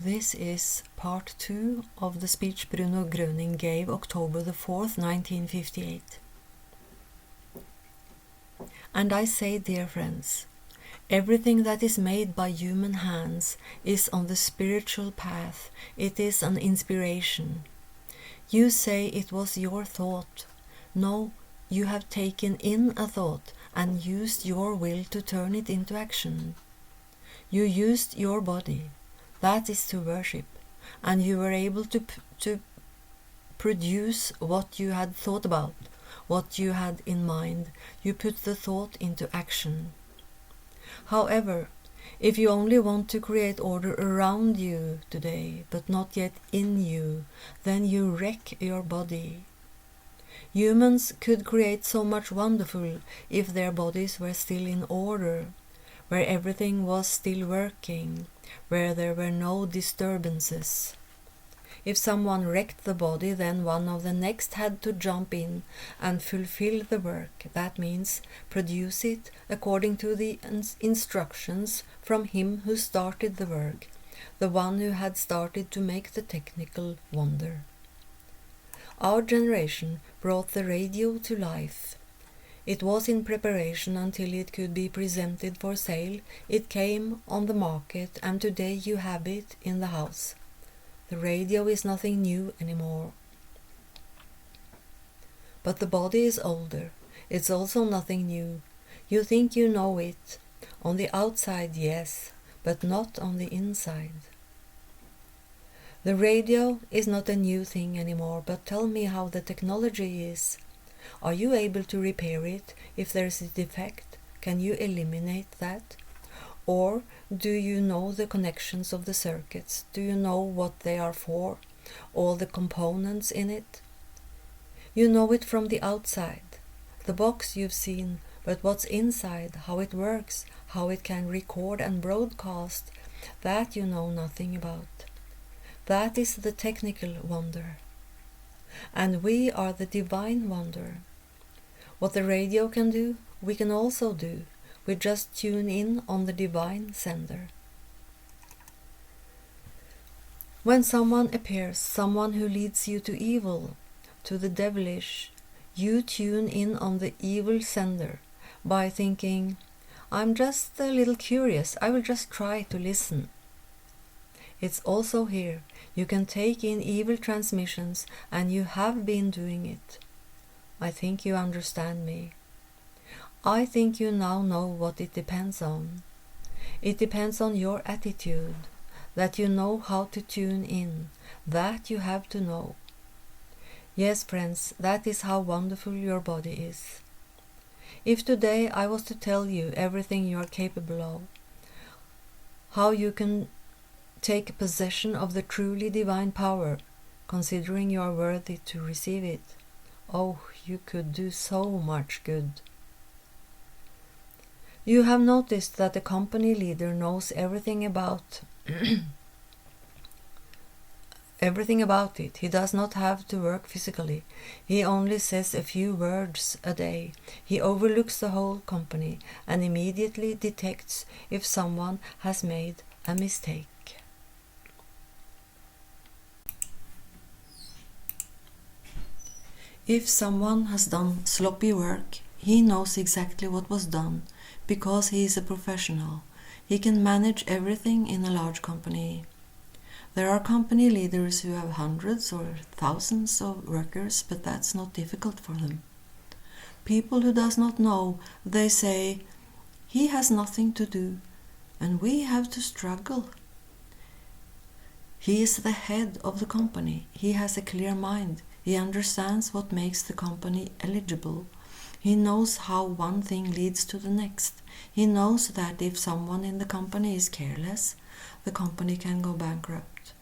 This is part 2 of the speech Bruno Gröning gave October the 4th, 1958. And I say, dear friends, everything that is made by human hands is on the spiritual path. It is an inspiration. You say it was your thought. No, you have taken in a thought and used your will to turn it into action. You used your body. That is to worship, and you were able to produce what you had thought about, what you had in mind. You put the thought into action. However, if you only want to create order around you today, but not yet in you, then you wreck your body. Humans could create so much wonderful if their bodies were still in order, where everything was still working, where there were no disturbances. If someone wrecked the body, then one of the next had to jump in and fulfill the work. That means produce it according to the instructions from him who started the work, the one who had started to make the technical wonder. Our generation brought the radio to life. It was in preparation until it could be presented for sale. It came on the market, and today you have it in the house. The radio is nothing new anymore. But the body is older. It's also nothing new. You think you know it. On the outside, yes, but not on the inside. The radio is not a new thing anymore, but tell me how the technology is. Are you able to repair it if there is a defect? Can you eliminate that? Or do you know the connections of the circuits? Do you know what they are for? All the components in it? You know it from the outside. The box you've seen, but what's inside, how it works, how it can record and broadcast, that you know nothing about. That is the technical wonder. And we are the divine wonder. What the radio can do, we can also do. We just tune in on the divine sender. When someone appears, someone who leads you to evil, to the devilish, you tune in on the evil sender by thinking, I'm just a little curious, I will just try to listen. It's also here. You can take in evil transmissions, and you have been doing it. I think you understand me. I think you now know what it depends on. It depends on your attitude, that you know how to tune in, that you have to know. Yes, friends, that is how wonderful your body is. If today I was to tell you everything you are capable of, how you can take possession of the truly divine power, considering you are worthy to receive it, oh, you could do so much good. You have noticed that the company leader knows everything about everything about it. He does not have to work physically. He only says a few words a day. He overlooks the whole company and immediately detects if someone has made a mistake. If someone has done sloppy work, he knows exactly what was done, because he is a professional. He can manage everything in a large company. There are company leaders who have hundreds or thousands of workers, but that's not difficult for them. People who does not know, they say, he has nothing to do, and we have to struggle. He is the head of the company. He has a clear mind. He understands what makes the company eligible. He knows how one thing leads to the next. He knows that if someone in the company is careless, the company can go bankrupt.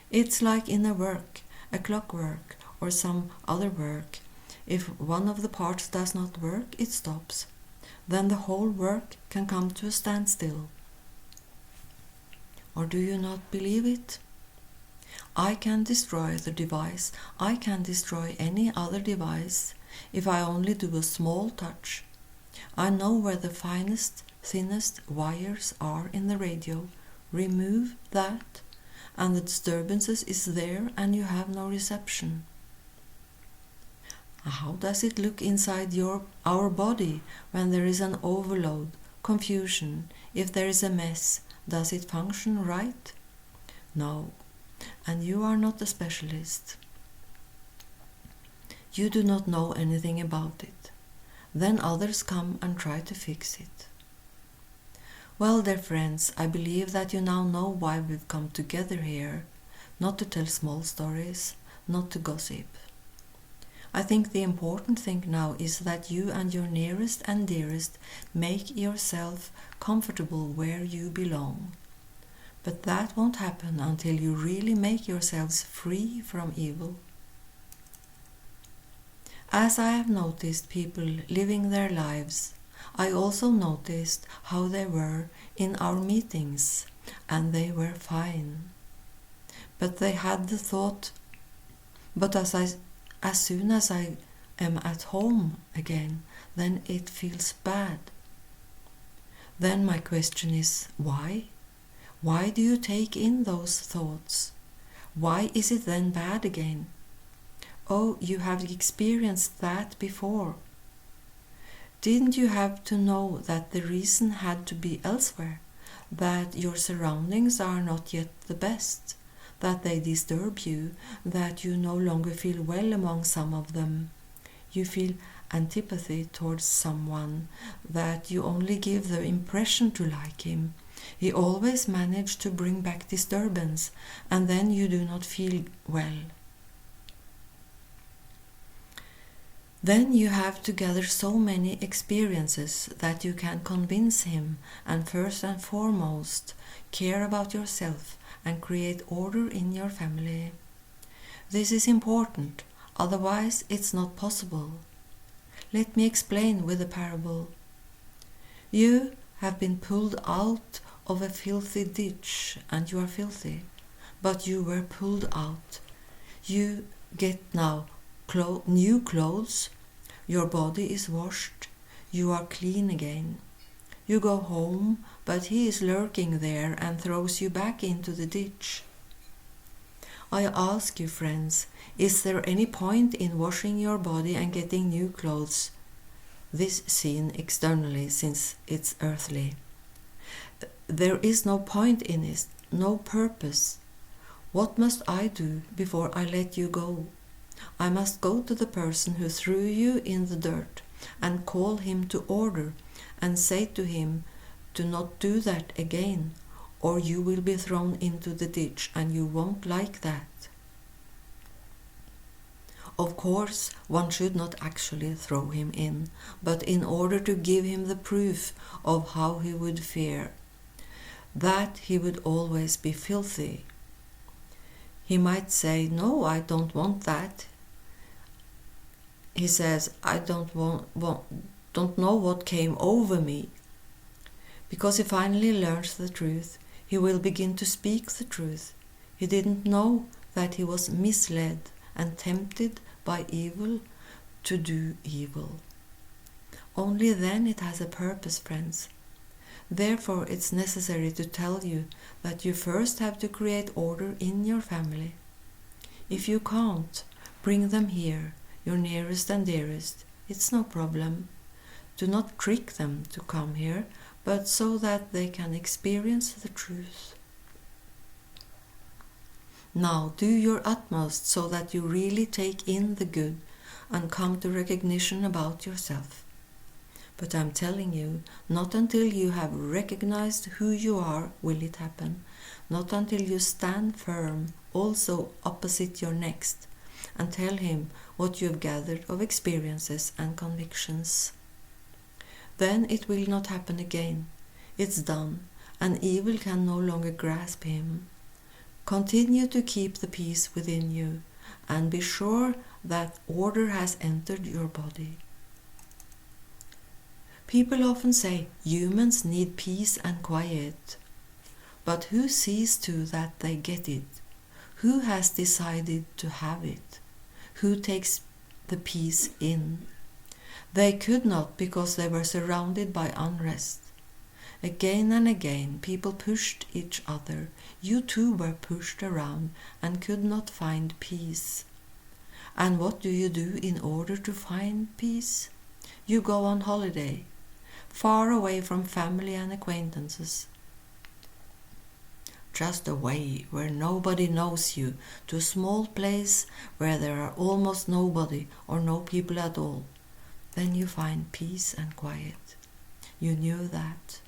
It's like in a work, a clockwork, or some other work. If one of the parts does not work, it stops. Then the whole work can come to a standstill. Or do you not believe it? I can destroy the device. I can destroy any other device if I only do a small touch. I know where the finest, thinnest wires are in the radio. Remove that, and the disturbances is there and you have no reception. How does it look inside our body when there is an overload, confusion, if there is a mess? Does it function right? No, and you are not a specialist. You do not know anything about it. Then others come and try to fix it. Well, dear friends, I believe that you now know why we've come together here, not to tell small stories, not to gossip. I think the important thing now is that you and your nearest and dearest make yourself comfortable where you belong. But that won't happen until you really make yourselves free from evil. As I have noticed people living their lives, I also noticed how they were in our meetings, and they were fine. But they had the thought, but as soon as I am at home again, then it feels bad. Then my question is, why? Why do you take in those thoughts? Why is it then bad again? Oh, you have experienced that before. Didn't you have to know that the reason had to be elsewhere? That your surroundings are not yet the best? That they disturb you, that you no longer feel well among some of them. You feel antipathy towards someone, that you only give the impression to like him. He always managed to bring back disturbance, and then you do not feel well. Then you have to gather so many experiences that you can convince him, and first and foremost, care about yourself and create order in your family. This is important, otherwise it's not possible. Let me explain with a parable. You have been pulled out of a filthy ditch and you are filthy, but you were pulled out. You get now new clothes, your body is washed, you are clean again. You go home, but he is lurking there and throws you back into the ditch. I ask you, friends, is there any point in washing your body and getting new clothes? This seen externally, since it's earthly. There is no point in it, no purpose. What must I do before I let you go? I must go to the person who threw you in the dirt and call him to order and say to him, do not do that again, or you will be thrown into the ditch and you won't like that. Of course, one should not actually throw him in, but in order to give him the proof of how he would fare, that he would always be filthy. He might say, no, I don't want that. He says, I don't know what came over me. Because he finally learns the truth, he will begin to speak the truth. He didn't know that he was misled and tempted by evil to do evil. Only then it has a purpose, friends. Therefore, it's necessary to tell you that you first have to create order in your family. If you can't, bring them here, your nearest and dearest. It's no problem. Do not trick them to come here, but so that they can experience the truth. Now do your utmost so that you really take in the good and come to recognition about yourself. But I'm telling you, not until you have recognized who you are will it happen. Not until you stand firm, also opposite your next, and tell him what you have gathered of experiences and convictions. Then it will not happen again. It's done, and evil can no longer grasp him. Continue to keep the peace within you, and be sure that order has entered your body. People often say humans need peace and quiet. But who sees to that they get it? Who has decided to have it? Who takes the peace in? They could not because they were surrounded by unrest. Again and again people pushed each other, you too were pushed around and could not find peace. And what do you do in order to find peace? You go on holiday, far away from family and acquaintances. Just away where nobody knows you, to a small place where there are almost nobody or no people at all. Then you find peace and quiet. You knew that.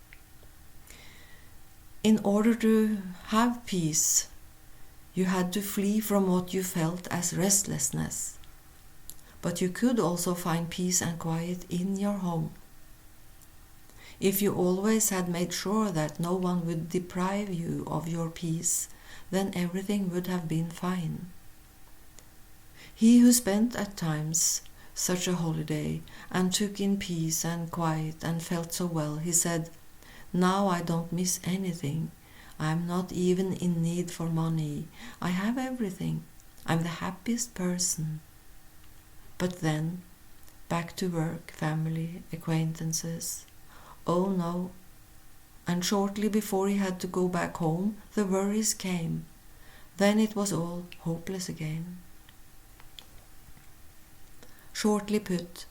In order to have peace, you had to flee from what you felt as restlessness. But you could also find peace and quiet in your home. If you always had made sure that no one would deprive you of your peace, then everything would have been fine. He who spent at times such a holiday and took in peace and quiet and felt so well, he said, "Now I don't miss anything. I'm not even in need for money. I have everything. I'm the happiest person." But then, back to work, family, acquaintances. Oh no. And shortly before he had to go back home, the worries came. Then it was all hopeless again. Shortly put,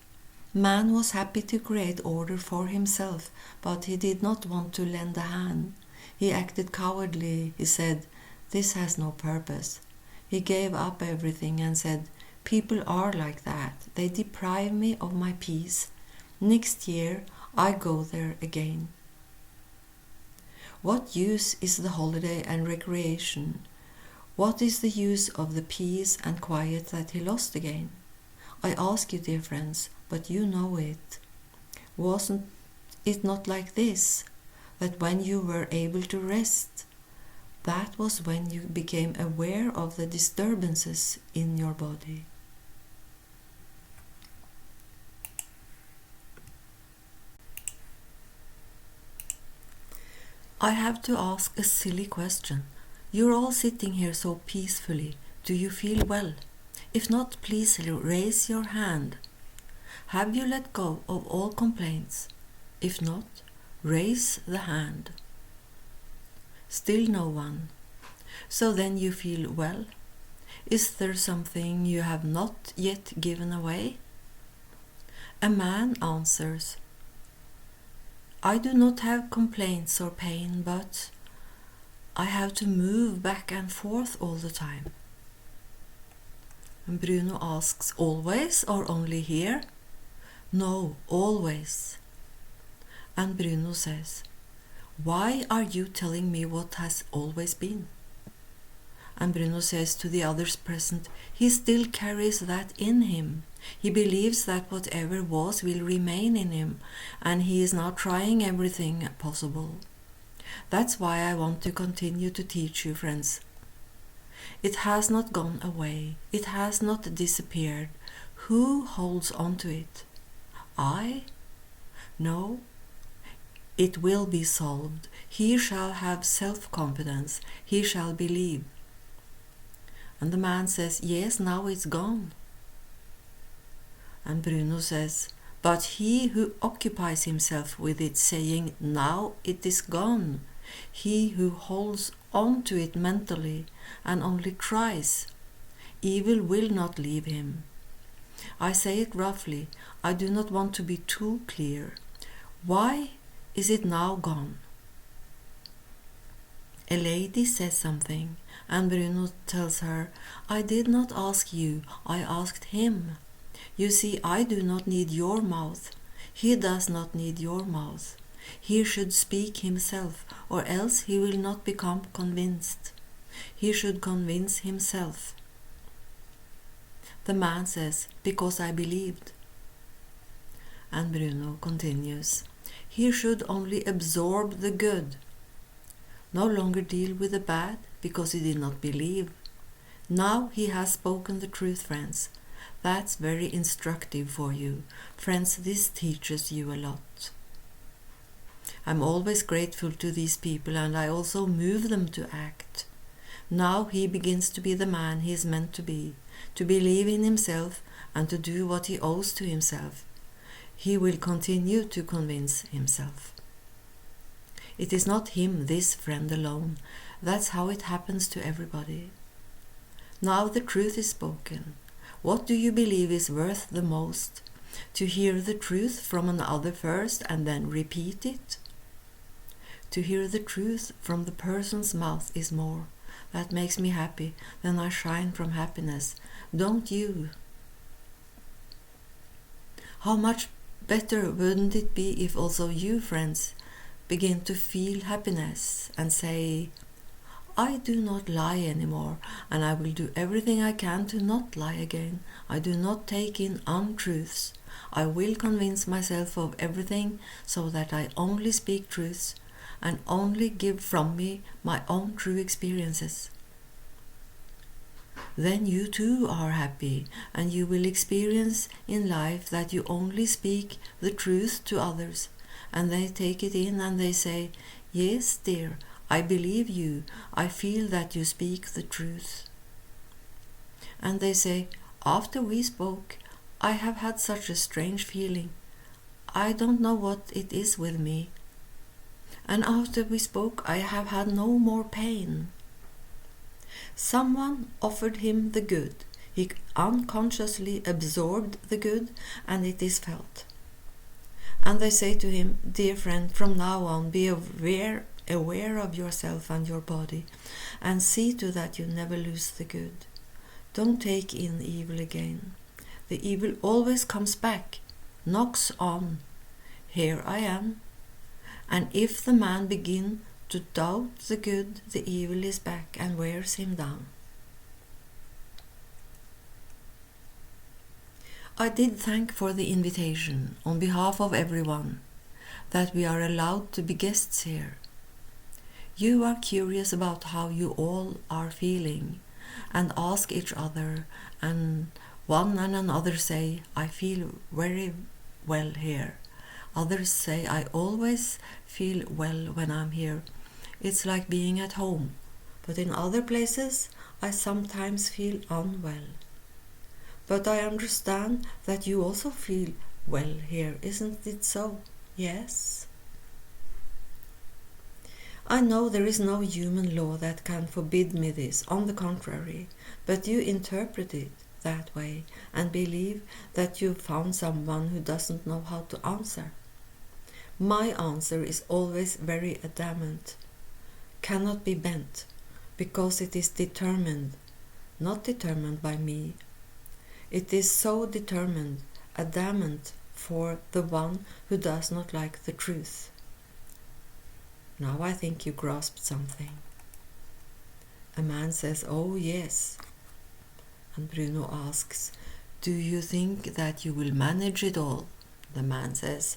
man was happy to create order for himself, but he did not want to lend a hand. He acted cowardly. He said, "This has no purpose." He gave up everything and said, "People are like that. They deprive me of my peace. Next year I go there again." What use is the holiday and recreation? What is the use of the peace and quiet that he lost again? I ask you, dear friends, but you know it. Wasn't it not like this, that when you were able to rest, that was when you became aware of the disturbances in your body? I have to ask a silly question. You're all sitting here so peacefully. Do you feel well? If not, please raise your hand. Have you let go of all complaints? If not, raise the hand. Still no one. So then you feel well? Is there something you have not yet given away? A man answers, "I do not have complaints or pain, but I have to move back and forth all the time." And Bruno asks, "Always or only here?" "No, always." And Bruno says, "Why are you telling me what has always been?" And Bruno says to the others present, he still carries that in him. He believes that whatever was will remain in him, and he is now trying everything possible. That's why I want to continue to teach you, friends. It has not gone away. It has not disappeared. Who holds on to it? I? No. It will be solved. He shall have self-confidence. He shall believe. And the man says, "Yes, now it's gone." And Bruno says, "But he who occupies himself with it, saying, 'Now it is gone,' he who holds on to it mentally and only tries, evil will not leave him." I say it roughly. I do not want to be too clear. Why is it now gone? A lady says something, and Bruno tells her, "I did not ask you, I asked him. You see, I do not need your mouth. He does not need your mouth. He should speak himself, or else he will not become convinced. He should convince himself." The man says, "Because I believed." And Bruno continues, "He should only absorb the good. No longer deal with the bad, because he did not believe. Now he has spoken the truth, friends. That's very instructive for you. Friends, this teaches you a lot. I'm always grateful to these people, and I also move them to act. Now he begins to be the man he is meant to believe in himself and to do what he owes to himself. He will continue to convince himself. It is not him, this friend alone, That's how it happens to everybody. Now the truth is spoken. What do you believe is worth the most? To hear the truth from another first and then repeat it? To hear the truth from the person's mouth is more. That makes me happy, then I shine from happiness. Don't you? How much better wouldn't it be if also you, friends, begin to feel happiness and say, I do not lie anymore, and I will do everything I can to not lie again. I do not take in untruths. I will convince myself of everything so that I only speak truths and only give from me my own true experiences. Then you too are happy, and you will experience in life that you only speak the truth to others, and they take it in and they say, yes, dear, I believe you, I feel that you speak the truth. And they say, after we spoke, I have had such a strange feeling. I don't know what it is with me. And after we spoke, I have had no more pain. Someone offered him the good. He unconsciously absorbed the good, and it is felt. And they say to him, dear friend, from now on be aware of yourself and your body, and see to that you never lose the good. Don't take in evil again. The evil always comes back, knocks on. Here I am. And if the man begin to doubt the good, the evil is back and wears him down. I did thank for the invitation on behalf of everyone, that we are allowed to be guests here. You are curious about how you all are feeling, and ask each other, and one and another say, I feel very well here. Others say, I always feel well when I'm here. It's like being at home. But in other places, I sometimes feel unwell. But I understand that you also feel well here, isn't it so? Yes? I know there is no human law that can forbid me this, on the contrary, but you interpret it that way and believe that you've found someone who doesn't know how to answer. My answer is always very adamant, cannot be bent, because it is determined, not determined by me. It is so determined, adamant for the one who does not like the truth. Now I think you grasped something. A man says, oh yes. And Bruno asks, do you think that you will manage it all? The man says,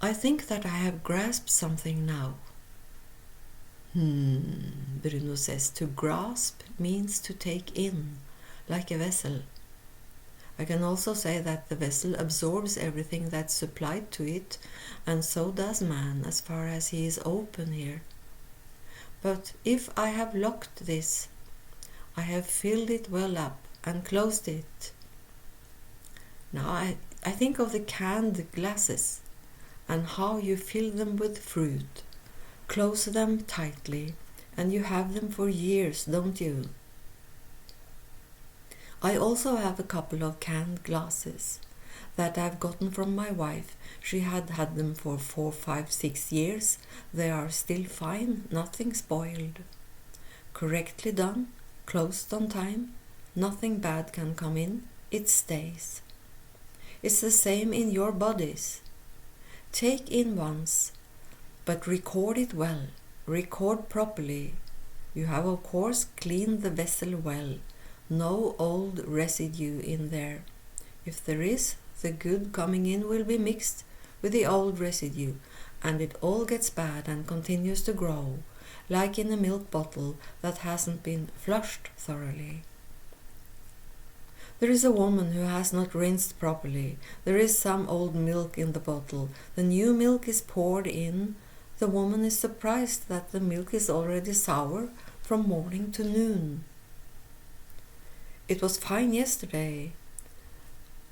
I think that I have grasped something now. Bruno says, to grasp means to take in, like a vessel. I can also say that the vessel absorbs everything that's supplied to it, and so does man as far as he is open here. But if I have locked this, I have filled it well up and closed it. Now I think of the canned glasses and how you fill them with fruit, close them tightly, and you have them for years, don't you? I also have a couple of canned glasses that I've gotten from my wife. She had them for 4, 5, 6 years. They are still fine, nothing spoiled. Correctly done, closed on time, nothing bad can come in, it stays. It's the same in your bodies. Take in once, but record it well, record properly. You have of course cleaned the vessel well. No old residue in there. If there is, the good coming in will be mixed with the old residue, and it all gets bad and continues to grow, like in a milk bottle that hasn't been flushed thoroughly. There is a woman who has not rinsed properly. There is some old milk in the bottle. The new milk is poured in. The woman is surprised that the milk is already sour from morning to noon. It was fine yesterday,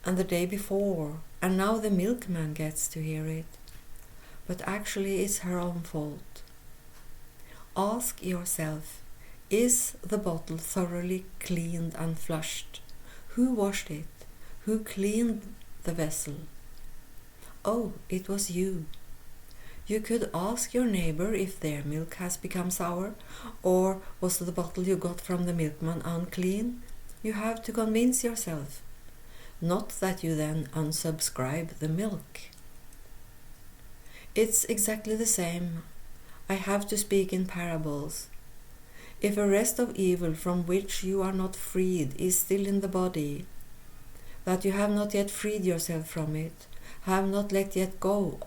and the day before, and now the milkman gets to hear it. But actually it's her own fault. Ask yourself, is the bottle thoroughly cleaned and flushed? Who washed it? Who cleaned the vessel? Oh, it was you. You could ask your neighbor if their milk has become sour, or was the bottle you got from the milkman unclean? You have to convince yourself. Not that you then unsubscribe the milk. It's exactly the same. I have to speak in parables. If a rest of evil from which you are not freed is still in the body, that you have not yet freed yourself from it, have not let it go,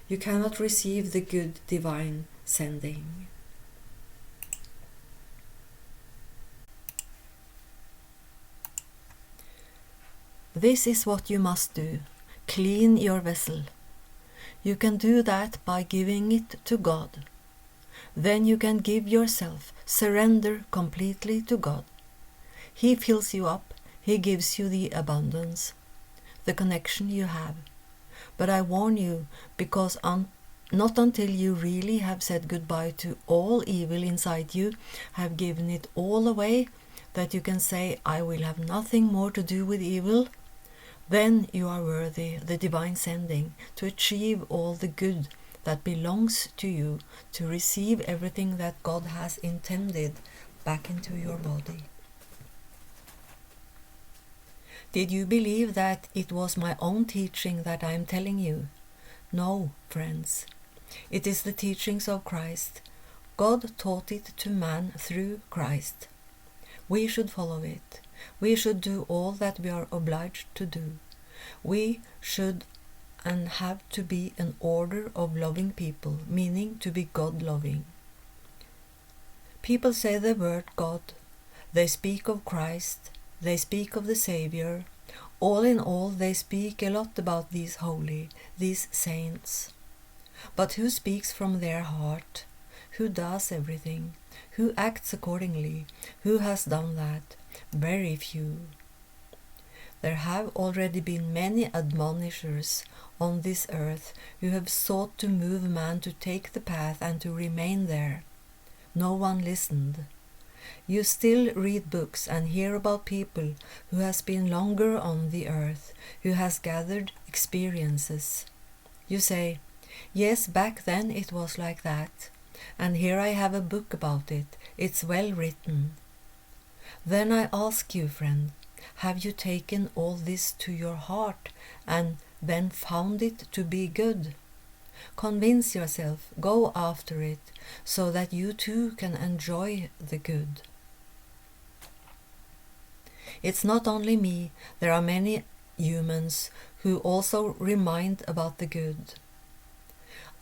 you cannot receive the good divine sending. This is what you must do. Clean your vessel. You can do that by giving it to God. Then you can give yourself, surrender completely to God. He fills you up, He gives you the abundance, the connection you have. But I warn you, because not until you really have said goodbye to all evil inside you, have given it all away, that you can say, I will have nothing more to do with evil, then you are worthy the divine sending to achieve all the good that belongs to you, to receive everything that God has intended back into your body. Did you believe that it was my own teaching that I am telling you? No, friends. It is the teachings of Christ. God taught it to man through Christ. We should follow it. We should do all that we are obliged to do. We should and have to be an order of loving people, meaning to be God-loving. People say the word God. They speak of Christ. They speak of the Savior. All in all, they speak a lot about these holy, these saints. But who speaks from their heart? Who does everything? Who acts accordingly? Who has done that? Very few. There have already been many admonishers on this earth who have sought to move man to take the path and to remain there. No one listened. You still read books and hear about people who has been longer on the earth, who has gathered experiences. You say, yes, back then it was like that, and here I have a book about it. It's well written. Then I ask you, friend, have you taken all this to your heart and then found it to be good? Convince yourself, go after it, so that you too can enjoy the good. It's not only me, there are many humans who also remind about the good.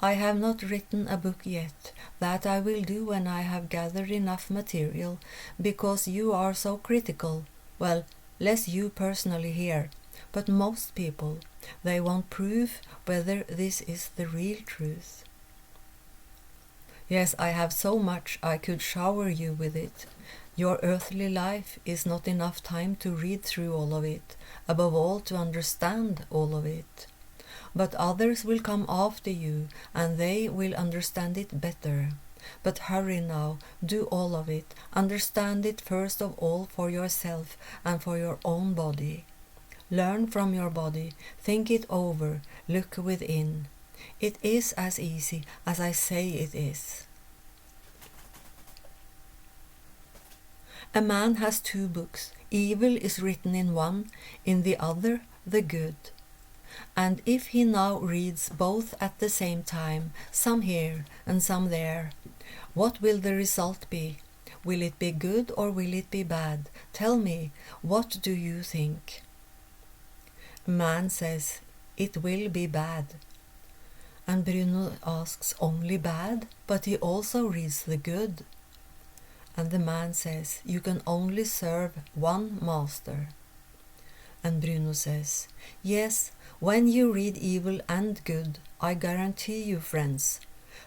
I have not written a book yet. That I will do when I have gathered enough material, because you are so critical. Well, less you personally here, but most people, they want proof whether this is the real truth. Yes, I have so much I could shower you with it. Your earthly life is not enough time to read through all of it, above all to understand all of it. But others will come after you, and they will understand it better. But hurry now, do all of it, understand it first of all for yourself and for your own body. Learn from your body, think it over, look within. It is as easy as I say it is. A man has two books. Evil is written in one, in the other the good. And if he now reads both at the same time, some here and some there, what will the result be? Will it be good or will it be bad? Tell me, what do you think? Man says, it will be bad. And Bruno asks, only bad? But he also reads the good. And the man says, you can only serve one master. And Bruno says, yes, when you read evil and good, I guarantee you, friends,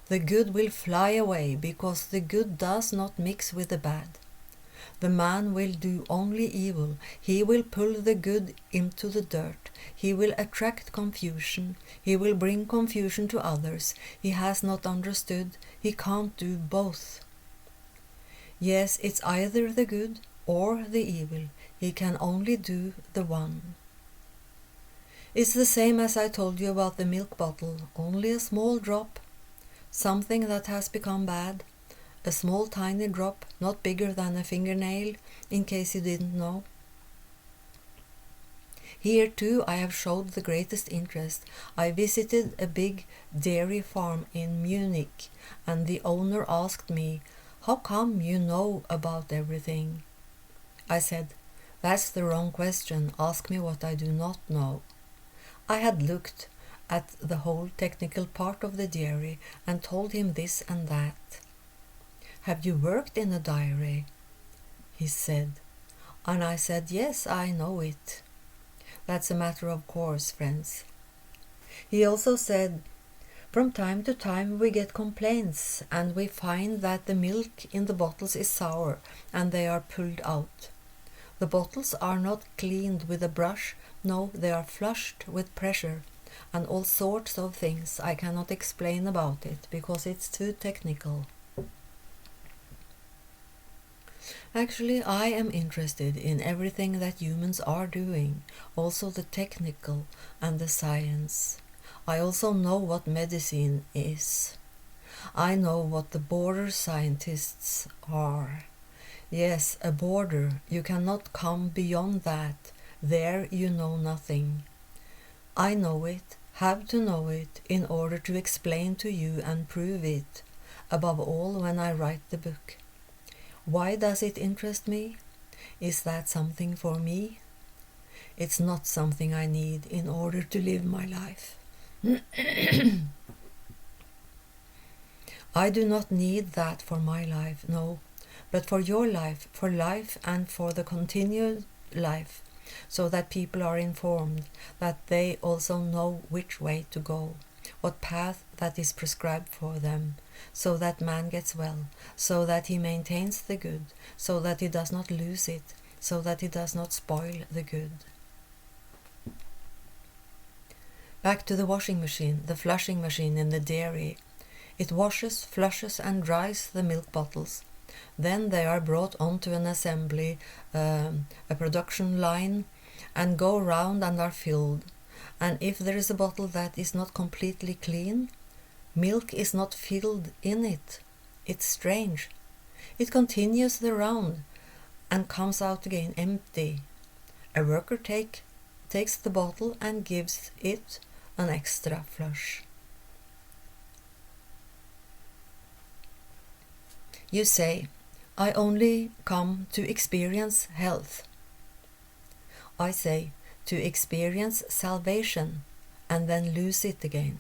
the good will fly away, because the good does not mix with the bad. The man will do only evil. He will pull the good into the dirt. He will attract confusion. He will bring confusion to others. He has not understood. He can't do both. Yes, it's either the good or the evil. He can only do the one. It's the same as I told you about the milk bottle. Only a small drop. Something that has become bad. A small tiny drop, not bigger than a fingernail, in case you didn't know. Here too I have showed the greatest interest. I visited a big dairy farm in Munich, and the owner asked me, "How come you know about everything?" I said, "That's the wrong question. Ask me what I do not know." I had looked at the whole technical part of the dairy and told him this and that. "Have you worked in a dairy?" he said. And I said, "Yes, I know it." That's a matter of course, friends. He also said, "From time to time we get complaints and we find that the milk in the bottles is sour and they are pulled out. The bottles are not cleaned with a brush, no, they are flushed with pressure and all sorts of things. I cannot explain about it because it's too technical." Actually, I am interested in everything that humans are doing, also the technical and the science. I also know what medicine is. I know what the border scientists are. Yes, a border. You cannot come beyond that. There you know nothing. I know it, have to know it, in order to explain to you and prove it, above all when I write the book. Why does it interest me? Is that something for me? It's not something I need in order to live my life. I do not need that for my life, no, but for your life and for the continued life, so that people are informed, that they also know which way to go, what path that is prescribed for them, so that man gets well, so that he maintains the good, so that he does not lose it, so that he does not spoil the good. Back to the washing machine, the flushing machine in the dairy. It washes, flushes and dries the milk bottles. Then they are brought onto an assembly, a production line, and go round and are filled. And if there is a bottle that is not completely clean, milk is not filled in it. It's strange. It continues the round and comes out again empty. A worker takes the bottle and gives it an extra flush. You say, "I only come to experience health." I say, to experience salvation and then lose it again.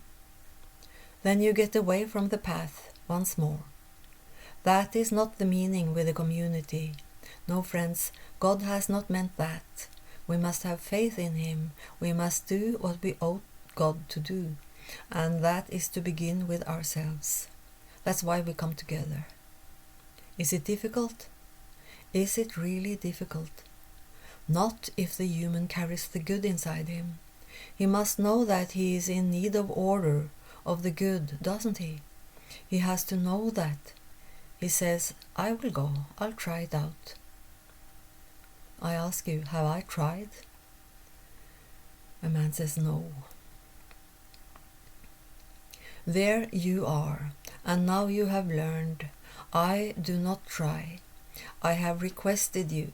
Then you get away from the path once more. That is not the meaning with the community. No, friends, God has not meant that. We must have faith in Him. We must do what we owe God to do, and that is to begin with ourselves. That's why we come together. Is it difficult? Is it really difficult? Not if the human carries the good inside him. He must know that he is in need of order, of the good, doesn't he? He has to know that. He says, "I will go, I'll try it out." I ask you, have I tried? A man says no. There you are, and now you have learned. I do not try. I have requested you.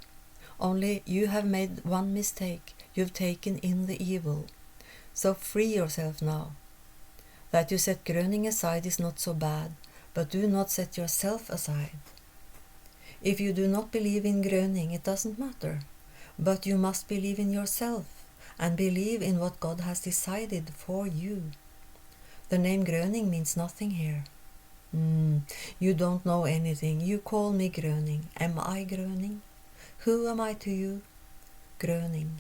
Only you have made one mistake. You've taken in the evil. So free yourself now. That you set Gröning aside is not so bad, but do not set yourself aside. If you do not believe in Gröning, it doesn't matter. But you must believe in yourself and believe in what God has decided for you. The name Gröning means nothing here. You don't know anything. You call me Gröning. Am I Gröning? Who am I to you? Gröning.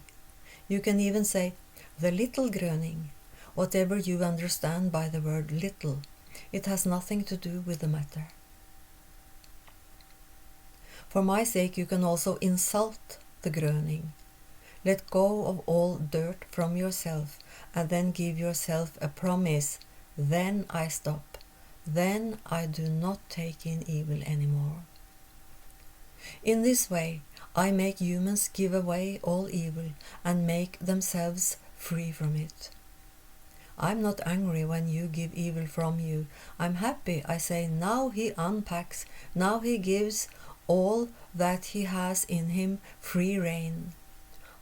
You can even say, the little Gröning, whatever you understand by the word little. It has nothing to do with the matter. For my sake you can also insult the Gröning. Let go of all dirt from yourself and then give yourself a promise. Then I stop. Then I do not take in evil anymore. In this way, I make humans give away all evil and make themselves free from it. I'm not angry when you give evil from you. I'm happy. I say, now he unpacks, now he gives all that he has in him free rein.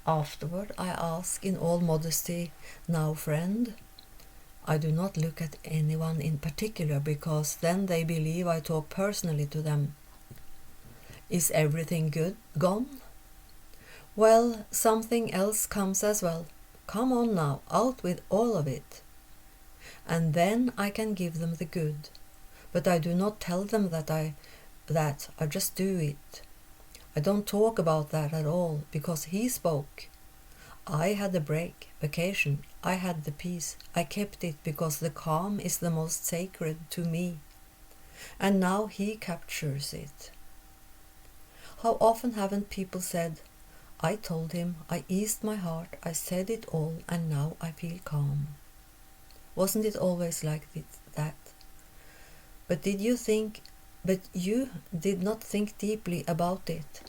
Afterward, I ask in all modesty, now, friend, I do not look at anyone in particular because then they believe I talk personally to them. Is everything gone? Well, something else comes as well. Come on now, out with all of it. And then I can give them the good. But I do not tell them that I just do it. I don't talk about that at all, because he spoke. I had a break, vacation. I had the peace. I kept it because the calm is the most sacred to me. And now he captures it. How often haven't people said, I told him, I eased my heart, I said it all, and now I feel calm. Wasn't it always like that? But you did not think deeply about it.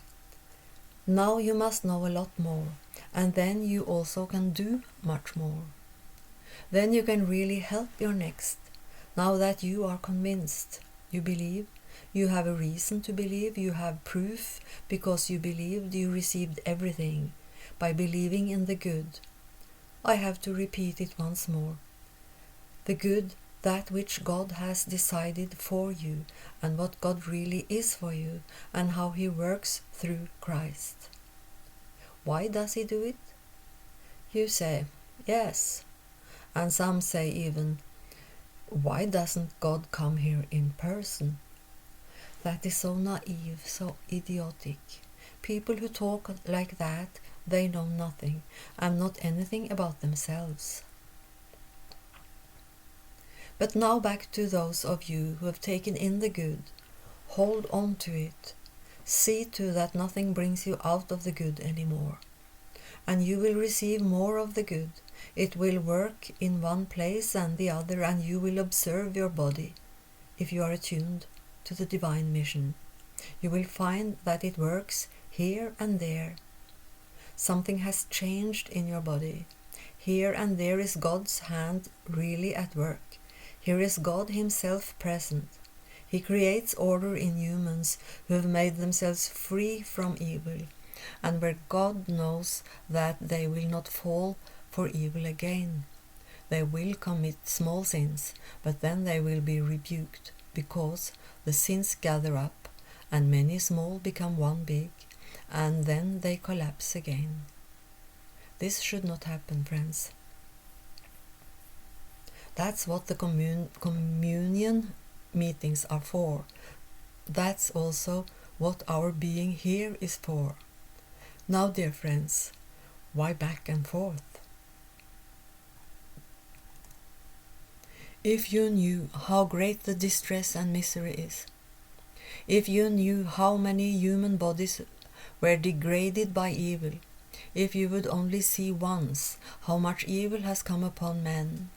Now you must know a lot more, and then you also can do much more. Then you can really help your next. Now that you are convinced, you believe, you have a reason to believe, you have proof because you believed you received everything by believing in the good. I have to repeat it once more. The good, that which God has decided for you, and what God really is for you, and how he works through Christ. Why does he do it? You say, yes. And some say even, why doesn't God come here in person? That is so naive, so idiotic. People who talk like that, they know nothing, and not anything about themselves. But now back to those of you who have taken in the good. Hold on to it. See to that nothing brings you out of the good anymore. And you will receive more of the good. It will work in one place and the other, and you will observe your body, if you are attuned to the divine mission. You will find that it works here and there. Something has changed in your body. Here and there is God's hand really at work. Here is God himself present. He creates order in humans who have made themselves free from evil, and where God knows that they will not fall for evil again. They will commit small sins, but then they will be rebuked, because the sins gather up, and many small become one big, and then they collapse again. This should not happen, friends. That's what the communion meetings are for. That's also what our being here is for. Now, dear friends, why back and forth? If you knew how great the distress and misery is, if you knew how many human bodies were degraded by evil, if you would only see once how much evil has come upon men,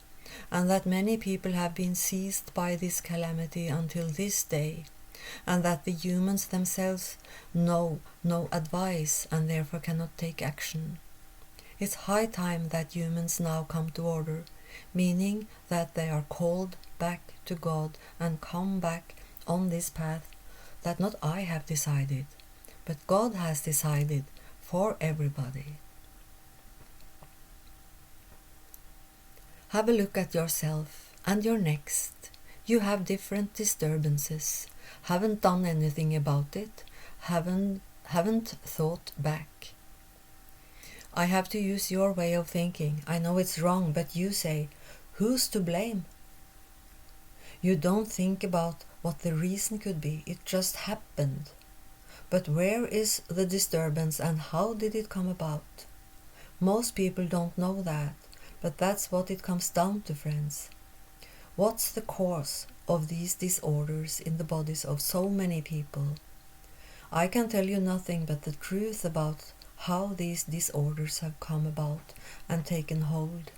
and that many people have been seized by this calamity until this day, and that the humans themselves know no advice and therefore cannot take action. It's high time that humans now come to order, meaning that they are called back to God and come back on this path that not I have decided, but God has decided for everybody. Have a look at yourself and your next. You have different disturbances, haven't done anything about it, haven't thought back. I have to use your way of thinking. I know it's wrong, but you say, who's to blame? You don't think about what the reason could be, it just happened. But where is the disturbance and how did it come about? Most people don't know that. But that's what it comes down to, friends. What's the cause of these disorders in the bodies of so many people? I can tell you nothing but the truth about how these disorders have come about and taken hold.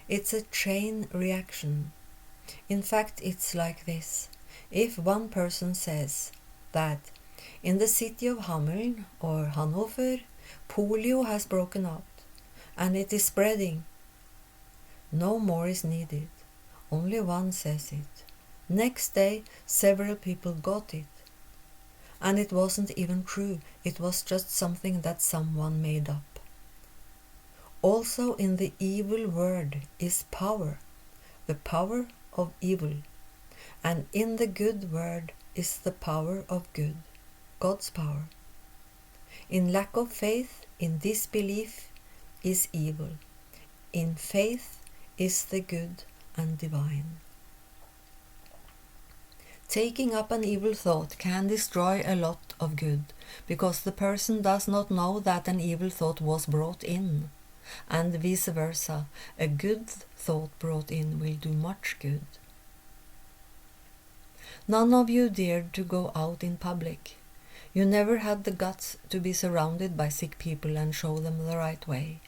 It's a chain reaction. In fact, it's like this. If one person says that in the city of Hameln or Hannover, polio has broken out and it is spreading, no more is needed. Only one says it. Next day, several people got it. And it wasn't even true. It was just something that someone made up. Also in the evil word is power, the power of evil. And in the good word is the power of good, God's power. In lack of faith, in disbelief, is evil. In faith is the good and divine. Taking up an evil thought can destroy a lot of good, because the person does not know that an evil thought was brought in, and vice versa. A good thought brought in will do much good. None of you dared to go out in public. You never had the guts to be surrounded by sick people and show them the right way.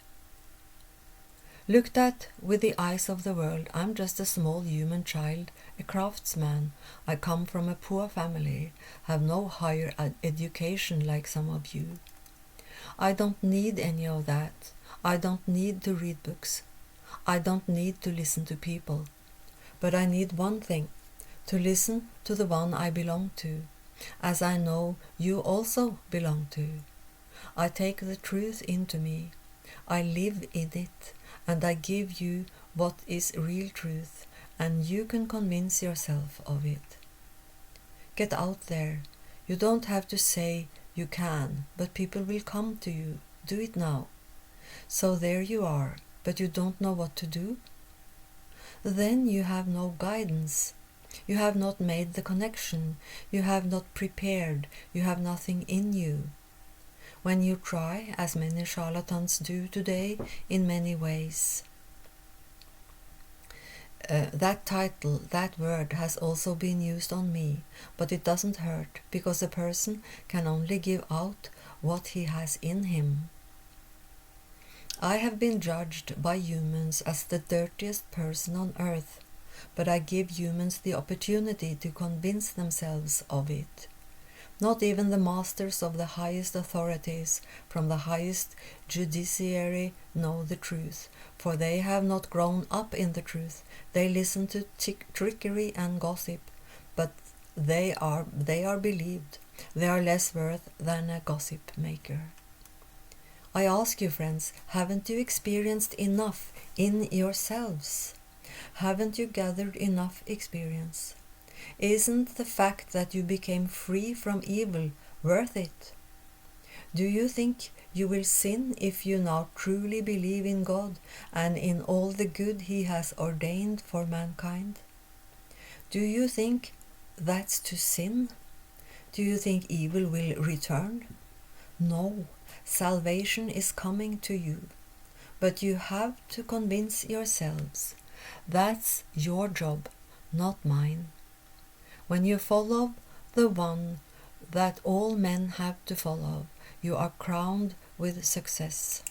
Looked at with the eyes of the world, I'm just a small human child, a craftsman. I come from a poor family, have no higher education like some of you. I don't need any of that. I don't need to read books. I don't need to listen to people. But I need one thing, to listen to the one I belong to, as I know you also belong to. I take the truth into me. I live in it. And I give you what is real truth, and you can convince yourself of it. Get out there. You don't have to say you can, but people will come to you. Do it now. So there you are, but you don't know what to do? Then you have no guidance. You have not made the connection. You have not prepared. You have nothing in you. When you try, as many charlatans do today, in many ways. That title, that word, has also been used on me, but it doesn't hurt, because a person can only give out what he has in him. I have been judged by humans as the dirtiest person on earth, but I give humans the opportunity to convince themselves of it. Not even the masters of the highest authorities from the highest judiciary know the truth, for they have not grown up in the truth. They listen to trickery and gossip, but they are believed. They are less worth than a gossip maker. I ask you, friends, haven't you experienced enough in yourselves? Haven't you gathered enough experience? Isn't the fact that you became free from evil worth it? Do you think you will sin if you now truly believe in God and in all the good He has ordained for mankind? Do you think that's to sin? Do you think evil will return? No, salvation is coming to you, but you have to convince yourselves. That's your job, not mine. When you follow the one that all men have to follow, you are crowned with success.